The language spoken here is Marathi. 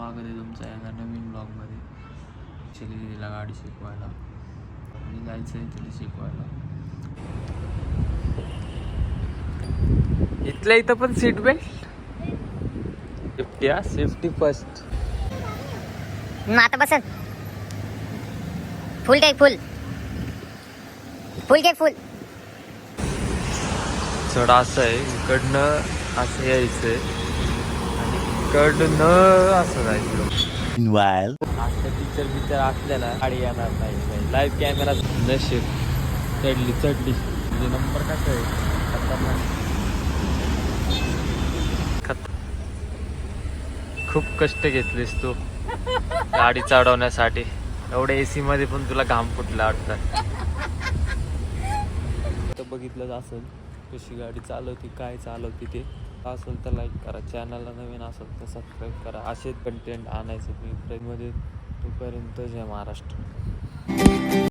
स्वागत आहे तुमचं एका नवीन ब्लॉगमध्ये. दिदीला गाडी शिकवायला आणि जायचं आहे तिला शिकवायला. इथल्या इथं पण seat belt safety. Safety first. आता बस फुल टेक फुल टेक फुल. चढ असं आहे, इकडनं असं यायचंय आणि इकडनं असं जायचं. आता टीचर असल्याला गाडी येणार नाही. लाईव्ह कॅमेरा नशीब चढली म्हणजे नंबर कसा आहे खूप कष्ट घेतलेस तू गाडी चढवण्यासाठी. एवढ्या AC मध्ये पण तुला घाम फुटला वाटतं. बघितलं असेल कशी गाडी चालवती, काय चालवती ते असेल तर लाईक करा. चॅनलला नवीन असेल तर सबस्क्राईब करा. असेच कंटेंट आणायचं मी मध्ये. तोपर्यंत जय महाराष्ट्र.